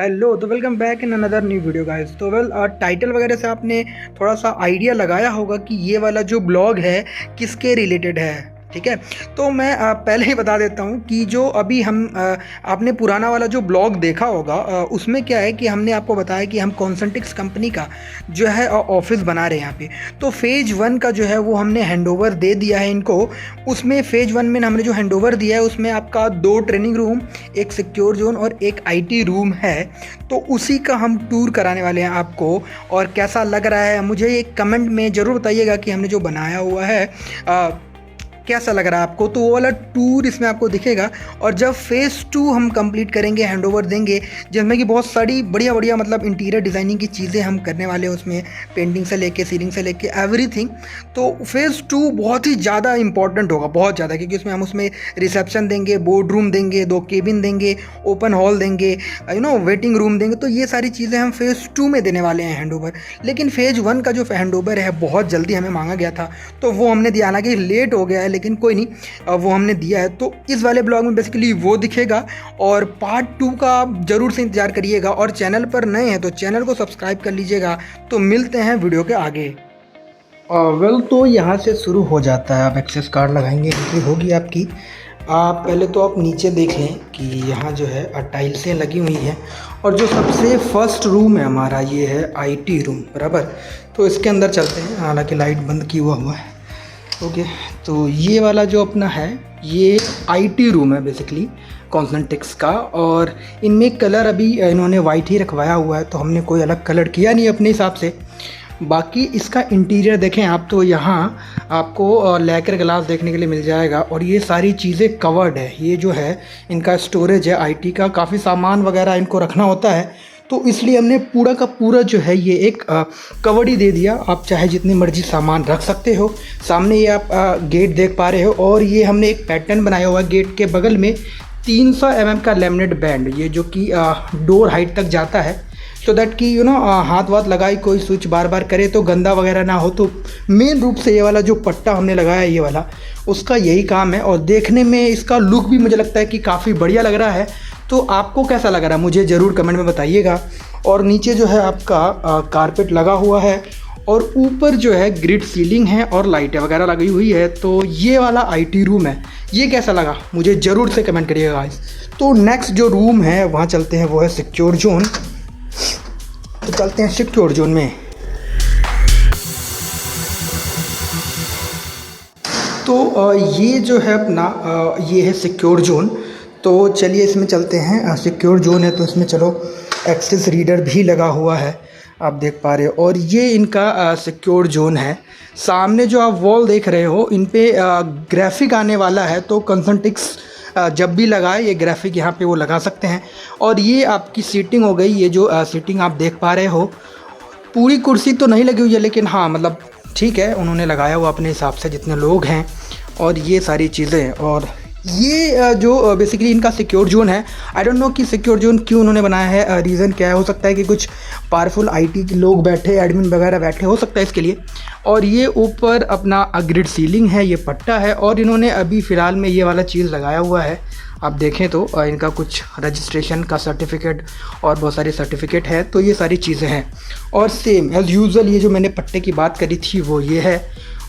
Hello, तो welcome back in another new video guys. तो title वगैरह से आपने थोड़ा सा आइडिया लगाया होगा कि ये वाला जो ब्लॉग है किसके रिलेटेड है। ठीक है, तो मैं पहले ही बता देता हूँ कि जो अभी हम आपने पुराना वाला जो ब्लॉग देखा होगा उसमें क्या है कि हमने आपको बताया कि हम कॉन्सेंट्रिक्स कंपनी का जो है ऑफिस बना रहे हैं यहाँ पे। तो फेज़ 1 का जो है वो हमने हैंडओवर दे दिया है इनको। उसमें फेज़ 1 में हमने जो हैंडओवर दिया है उसमें आपका 2 ट्रेनिंग रूम, एक सिक्योर जोन और एक आईटी रूम है। तो उसी का हम टूर कराने वाले हैं आपको। और कैसा लग रहा है मुझे एक कमेंट में ज़रूर बताइएगा कि हमने जो बनाया हुआ है कैसा लग रहा है आपको। तो वो वाला टूर इसमें आपको दिखेगा। और जब फेज़ 2 हम कंप्लीट करेंगे, हैंडओवर देंगे, जिसमें कि बहुत सारी बढ़िया बढ़िया मतलब इंटीरियर डिज़ाइनिंग की चीज़ें हम करने वाले हैं उसमें, पेंटिंग से लेके सीलिंग से लेके एवरीथिंग। तो फेज़ 2 बहुत ही ज़्यादा इंपॉर्टेंट होगा, बहुत ज़्यादा, क्योंकि उसमें हम उसमें रिसेप्शन देंगे, बोर्ड रूम देंगे, 2 केबिन देंगे, ओपन हॉल देंगे, वेटिंग रूम देंगे। तो ये सारी चीज़ें हम फेज़ 2 में देने वाले हैं हैंडओवर। लेकिन फेज़ 1 का जो हैंडओवर है बहुत जल्दी हमें मांगा गया था, तो वो हमने दिया। हालांकि लेट हो गया है लेकिन कोई नहीं, वो हमने दिया है। तो इस वाले ब्लॉग में बेसिकली वो दिखेगा। और पार्ट 2 का आप जरूर से इंतजार करिएगा। और चैनल पर नए हैं तो चैनल को सब्सक्राइब कर लीजिएगा। तो मिलते हैं वीडियो के आगे। तो यहाँ से शुरू हो जाता है। आप एक्सेस कार्ड लगाएंगे, एंट्री होगी आपकी। आप पहले तो आप नीचे देख लें कि यहाँ जो है टाइल्सें लगी हुई हैं। और जो सबसे फर्स्ट रूम है हमारा ये है आईटी रूम, बराबर। तो इसके अंदर चलते हैं, हालांकि लाइट बंद किया हुआ है। ओके, तो ये वाला जो अपना है ये आईटी रूम है बेसिकली कॉन्सेंट्रिक्स का। और इनमें कलर अभी इन्होंने वाइट ही रखवाया हुआ है, तो हमने कोई अलग कलर किया नहीं अपने हिसाब से। बाकी इसका इंटीरियर देखें आप तो यहाँ आपको लैकर ग्लास देखने के लिए मिल जाएगा। और ये सारी चीज़ें कवर्ड है। ये जो है इनका स्टोरेज है आईटी का, काफ़ी सामान वगैरह इनको रखना होता है, तो इसलिए हमने पूरा का पूरा जो है ये एक कवर्ड ही दे दिया। आप चाहे जितनी मर्जी सामान रख सकते हो। सामने ये आप गेट देख पा रहे हो। और ये हमने एक पैटर्न बनाया हुआ है गेट के बगल में 300 mm का लेमिनेट बैंड, ये जो कि डोर हाइट तक जाता है, सो दैट कि हाथ वाथ लगाई कोई स्विच बार बार करे तो गंदा वगैरह ना हो। तो मेन रूप से ये वाला जो पट्टा हमने लगाया है ये वाला, उसका यही काम है। और देखने में इसका लुक भी मुझे लगता है कि काफ़ी बढ़िया लग रहा है। तो आपको कैसा लग रहा है मुझे ज़रूर कमेंट में बताइएगा। और नीचे जो है आपका कारपेट लगा हुआ है। और ऊपर जो है ग्रिड सीलिंग है और लाइटें वगैरह लगी हुई है। तो ये वाला आईटी रूम है, ये कैसा लगा मुझे ज़रूर से कमेंट करिएगा गाइस। तो नेक्स्ट जो रूम है वहाँ चलते हैं, वो है सिक्योर जोन। तो चलते हैं सिक्योर जोन में। तो ये जो है अपना ये है सिक्योर जोन। तो चलिए इसमें चलते हैं। सिक्योर जोन है तो इसमें चलो एक्सेस रीडर भी लगा हुआ है, आप देख पा रहे हो। और ये इनका सिक्योर जोन है। सामने जो आप वॉल देख रहे हो इन पे ग्राफिक आने वाला है, तो कॉन्सेंट्रिक्स जब भी लगाए ये ग्राफिक यहाँ पे वो लगा सकते हैं। और ये आपकी सीटिंग हो गई। ये जो सीटिंग आप देख पा रहे हो, पूरी कुर्सी तो नहीं लगी हुई है लेकिन हाँ मतलब ठीक है, उन्होंने लगाया हुआ अपने हिसाब से जितने लोग हैं। और ये सारी चीज़ें, और ये जो बेसिकली इनका सिक्योर जोन है। आई डोंट नो कि सिक्योर जोन क्यों उन्होंने बनाया है, रीज़न क्या है। हो सकता है कि कुछ पावरफुल आईटी के लोग बैठे, एडमिन वगैरह बैठे, हो सकता है इसके लिए। और ये ऊपर अपना ग्रिड सीलिंग है, ये पट्टा है। और इन्होंने अभी फ़िलहाल में ये वाला चीज़ लगाया हुआ है। आप देखें तो इनका कुछ रजिस्ट्रेशन का सर्टिफिकेट और बहुत सारे सर्टिफिकेट है। तो ये सारी चीज़ें हैं। और सेम एज़ यूजुअल ये जो मैंने पट्टे की बात करी थी वो ये है।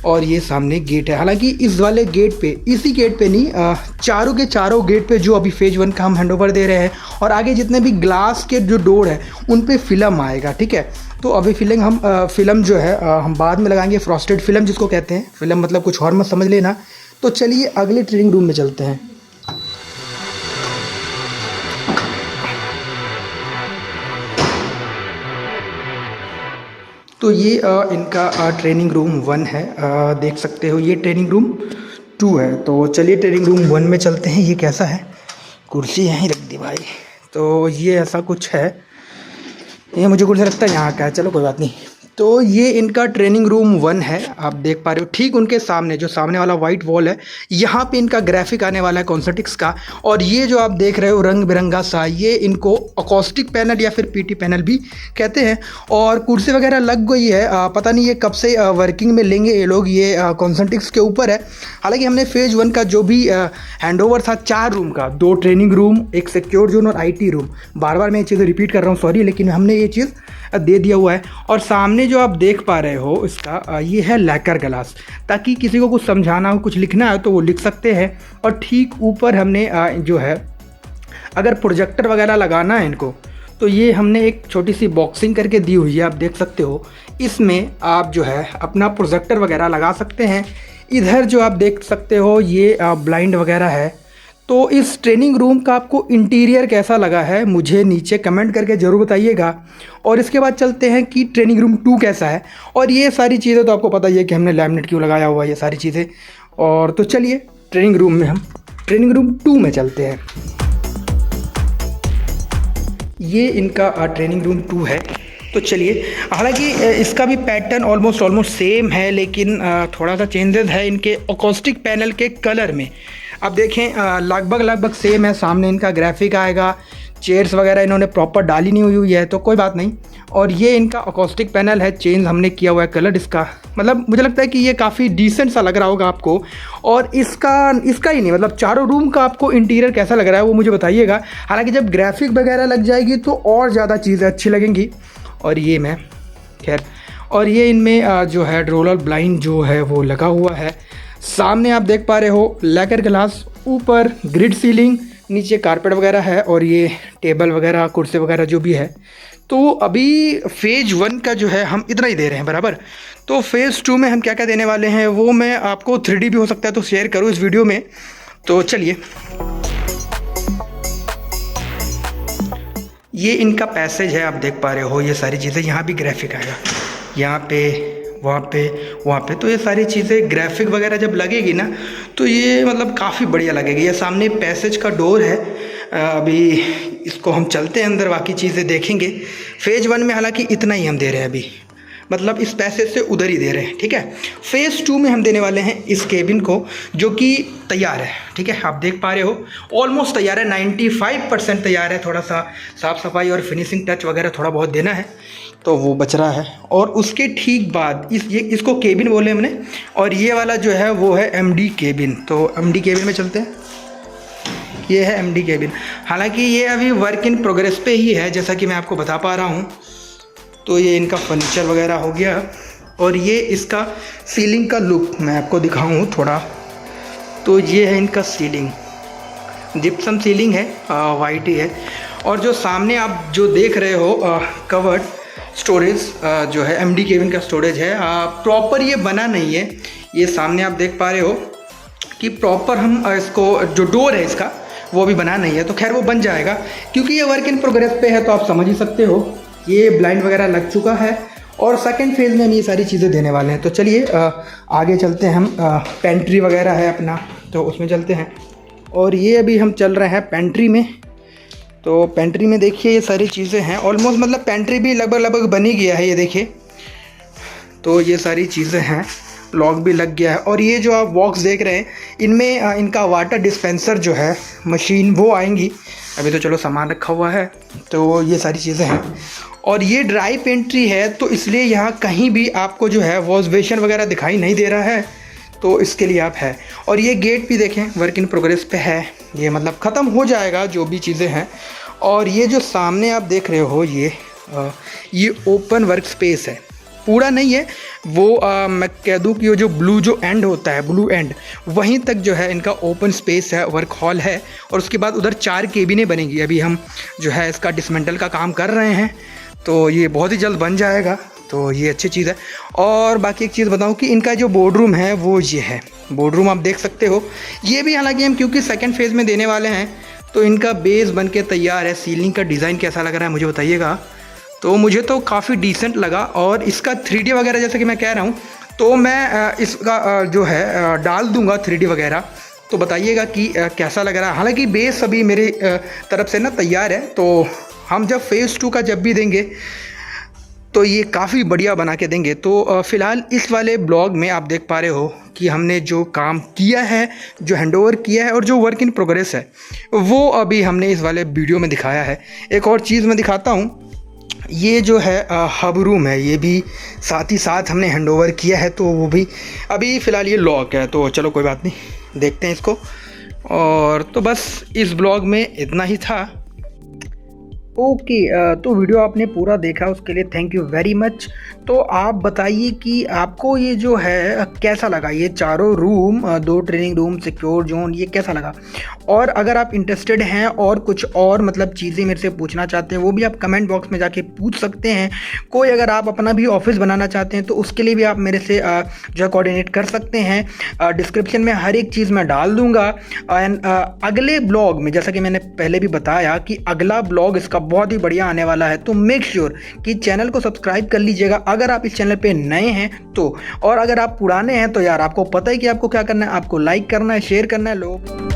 और ये सामने गेट है। हालांकि इस वाले गेट पे, इसी गेट पे नहीं, चारों के चारों गेट पे जो अभी फेज़ 1 का हम हैंडओवर दे रहे हैं, और आगे जितने भी ग्लास के जो डोर है उन पे फिल्म आएगा। ठीक है, तो अभी फिल्म जो है हम बाद में लगाएंगे, फ्रॉस्टेड फिल्म जिसको कहते हैं। फिल्म मतलब कुछ और मत समझ लेना। तो चलिए अगले ट्रेनिंग रूम में चलते हैं। तो ये इनका ट्रेनिंग रूम 1 है, देख सकते हो। ये ट्रेनिंग रूम 2 है। तो चलिए ट्रेनिंग रूम 1 में चलते हैं। ये कैसा है, कुर्सी यहीं रख दी भाई। तो ये ऐसा कुछ है। ये मुझे कुछ लगता है यहाँ का है, चलो कोई बात नहीं। तो ये इनका ट्रेनिंग रूम 1 है, आप देख पा रहे हो। ठीक उनके सामने जो सामने वाला वाइट वॉल है, यहाँ पे इनका ग्राफिक आने वाला है कॉन्सर्टिक्स का। और ये जो आप देख रहे हो रंग बिरंगा सा, ये इनको अकॉस्टिक पैनल या फिर पीटी पैनल भी कहते हैं। और कुर्सी वगैरह लग गई है, पता नहीं ये कब से वर्किंग में लेंगे ये लोग, ये कॉन्सर्टिक्स के ऊपर है। हालांकि हमने फेज़ 1 का जो भी हैंडओवर था 4 रूम का, 2 ट्रेनिंग रूम, एक सिक्योर जोन और IT रूम, बार बार मैं ये चीज़ें रिपीट कर रहा हूँ सॉरी, लेकिन हमने ये चीज़ दे दिया हुआ है। और सामने जो आप देख पा रहे हो इसका ये है लैकर ग्लास, ताकि किसी को कुछ समझाना हो, कुछ लिखना है तो वो लिख सकते हैं। और ठीक ऊपर हमने जो है अगर प्रोजेक्टर वगैरह लगाना है इनको, तो ये हमने एक छोटी सी बॉक्सिंग करके दी हुई है, आप देख सकते हो। इसमें आप जो है अपना प्रोजेक्टर वगैरह लगा सकते हैं। इधर जो आप देख सकते हो ये ब्लाइंड वगैरह है। तो इस ट्रेनिंग रूम का आपको इंटीरियर कैसा लगा है मुझे नीचे कमेंट करके ज़रूर बताइएगा। और इसके बाद चलते हैं कि ट्रेनिंग रूम 2 कैसा है। और ये सारी चीज़ें तो आपको पता ही है कि हमने लैमिनेट क्यों लगाया हुआ है, ये सारी चीज़ें। और तो चलिए ट्रेनिंग रूम में हम ट्रेनिंग रूम 2 में चलते हैं। ये इनका ट्रेनिंग रूम 2 है। तो चलिए, हालांकि इसका भी पैटर्न ऑलमोस्ट सेम है, लेकिन थोड़ा सा चेंजेस है इनके अकॉस्टिक पैनल के कलर में। अब देखें लगभग सेम है। सामने इनका ग्राफिक आएगा, चेयर्स वगैरह इन्होंने प्रॉपर डाली नहीं हुई है तो कोई बात नहीं। और ये इनका अकॉस्टिक पैनल है, चेंज हमने किया हुआ है कलर इसका। मतलब मुझे लगता है कि ये काफ़ी डिसेंट सा लग रहा होगा आपको। और इसका ही नहीं, मतलब चारों रूम का आपको इंटीरियर कैसा लग रहा है वो मुझे बताइएगा। हालांकि जब ग्राफिक वगैरह लग जाएगी तो और ज़्यादा चीज़ें अच्छी लगेंगी। और ये मैं खैर, और ये इनमें जो है रोलर ब्लाइंड जो है वो लगा हुआ है। सामने आप देख पा रहे हो लैकर ग्लास, ऊपर ग्रिड सीलिंग, नीचे कारपेट वगैरह है। और ये टेबल वगैरह कुर्सी वगैरह जो भी है। तो अभी फेज़ 1 का जो है हम इतना ही दे रहे हैं बराबर। तो फेज़ 2 में हम क्या क्या देने वाले हैं वो मैं आपको 3D भी हो सकता है तो शेयर करूँ इस वीडियो में। तो चलिए, ये इनका पैसेज है, आप देख पा रहे हो ये सारी चीज़ें। यहाँ भी ग्राफिक आएगा, यहाँ पे, वहाँ पे। तो ये सारी चीज़ें ग्राफिक वगैरह जब लगेगी ना तो ये मतलब काफ़ी बढ़िया लगेगी। ये सामने पैसेज का डोर है। अभी इसको हम चलते हैं अंदर, बाकी चीज़ें देखेंगे। फेज़ 1 में हालांकि इतना ही हम दे रहे हैं अभी, मतलब इस पैसेज से उधर ही दे रहे हैं, ठीक है। फेज़ 2 में हम देने वाले हैं इस केबिन को, जो कि तैयार है, ठीक है। आप देख पा रहे हो ऑलमोस्ट तैयार है, 95% तैयार है। थोड़ा सा साफ़ सफाई और फिनिशिंग टच वगैरह थोड़ा बहुत देना है तो वो बच रहा है। और उसके ठीक बाद इसको केबिन बोले हमने। और ये वाला जो है वो है MD केबिन। तो MD केबिन में चलते हैं। ये है MD केबिन। हालांकि ये अभी वर्क इन प्रोग्रेस पे ही है, जैसा कि मैं आपको बता पा रहा हूँ। तो ये इनका फर्नीचर वगैरह हो गया। और ये इसका सीलिंग का लुक मैं आपको दिखाऊँ थोड़ा। तो ये है इनका सीलिंग, जिप्सम सीलिंग है, वाइट ही है। और जो सामने आप जो देख रहे हो कवर्ड स्टोरेज जो है MD केबिन का स्टोरेज है, प्रॉपर ये बना नहीं है। ये सामने आप देख पा रहे हो कि प्रॉपर हम इसको जो डोर है इसका वो भी बना नहीं है। तो खैर वो बन जाएगा, क्योंकि ये वर्क इन प्रोग्रेस पे है। तो आप समझ ही सकते हो ये ब्लाइंड वगैरह लग चुका है। और सेकंड फेज़ में हम ये सारी चीज़ें देने वाले हैं। तो चलिए आगे चलते हैं हम। पेंट्री वगैरह है अपना, तो उसमें चलते हैं। और ये अभी हम चल रहे हैं पेंट्री में। तो पेंट्री में देखिए ये सारी चीज़ें हैं ऑलमोस्ट, मतलब पेंट्री भी लगभग बन ही गया है, ये देखिए। तो ये सारी चीज़ें हैं, लॉक भी लग गया है। और ये जो आप बॉक्स देख रहे हैं इनमें इनका वाटर डिस्पेंसर जो है मशीन वो आएंगी। अभी तो चलो सामान रखा हुआ है। तो ये सारी चीज़ें हैं। और ये ड्राई पेंट्री है, तो इसलिए यहाँ कहीं भी आपको जो है वॉश बेसिन वगैरह दिखाई नहीं दे रहा है। तो इसके लिए आप है। और ये गेट भी देखें वर्क इन प्रोग्रेस पे है, ये मतलब ख़त्म हो जाएगा जो भी चीज़ें हैं। और ये जो सामने आप देख रहे हो ये ओपन वर्क स्पेस है, पूरा नहीं है वो। मैं कह दूँ कि वो जो ब्लू जो एंड होता है, ब्लू एंड, वहीं तक जो है इनका ओपन स्पेस है, वर्क हॉल है। और उसके बाद उधर 4 केबिनें बनेंगी। अभी हम जो है इसका डिसमेंटल का काम कर रहे हैं, तो ये बहुत ही जल्द बन जाएगा। तो ये अच्छी चीज़ है। और बाकी एक चीज़ बताऊं कि इनका जो बोर्ड रूम है वो ये है। बोर्ड रूम आप देख सकते हो। ये भी हालांकि हम क्योंकि सेकंड फेज़ में देने वाले हैं तो इनका बेस बन के तैयार है। सीलिंग का डिज़ाइन कैसा लग रहा है मुझे बताइएगा। तो मुझे तो काफ़ी डिसेंट लगा। और इसका 3D वगैरह जैसा कि मैं कह रहा हूँ, तो मैं इसका जो है डाल दूँगा 3D वगैरह, तो बताइएगा कि कैसा लग रहा है। हालांकि बेस अभी मेरी तरफ से ना तैयार है। तो हम जब फेज़ 2 का जब भी देंगे तो ये काफ़ी बढ़िया बना के देंगे। तो फ़िलहाल इस वाले ब्लॉग में आप देख पा रहे हो कि हमने जो काम किया है, जो हैंडओवर किया है और जो वर्क इन प्रोग्रेस है वो अभी हमने इस वाले वीडियो में दिखाया है। एक और चीज़ मैं दिखाता हूँ, ये जो है हब रूम है, ये भी साथ ही साथ हमने हैंडओवर किया है, तो वो भी अभी फ़िलहाल ये लॉक है। तो चलो कोई बात नहीं, देखते हैं इसको। और तो बस इस ब्लॉग में इतना ही था। ओके, तो वीडियो आपने पूरा देखा उसके लिए थैंक यू वेरी मच। तो आप बताइए कि आपको ये जो है कैसा लगा, ये चारों room, 2 training room, secure zone, ये कैसा लगा। और अगर आप इंटरेस्टेड हैं और कुछ और मतलब चीज़ें मेरे से पूछना चाहते हैं, वो भी आप कमेंट बॉक्स में जाके पूछ सकते हैं। कोई अगर आप अपना भी ऑफिस बनाना चाहते हैं तो उसके लिए भी आप मेरे से जो है कोऑर्डिनेट कर सकते हैं। डिस्क्रिप्शन में हर एक चीज़ मैं डाल दूँगा। एंड अगले ब्लॉग में, जैसा कि मैंने पहले भी बताया कि अगला ब्लॉग इसका बहुत ही बढ़िया आने वाला है, तो मेक श्योर कि चैनल को सब्सक्राइब कर लीजिएगा अगर आप इस चैनल पे नए हैं तो। और अगर आप पुराने हैं तो यार आपको पता है कि आपको क्या करना है, आपको लाइक करना है, शेयर करना है लोग।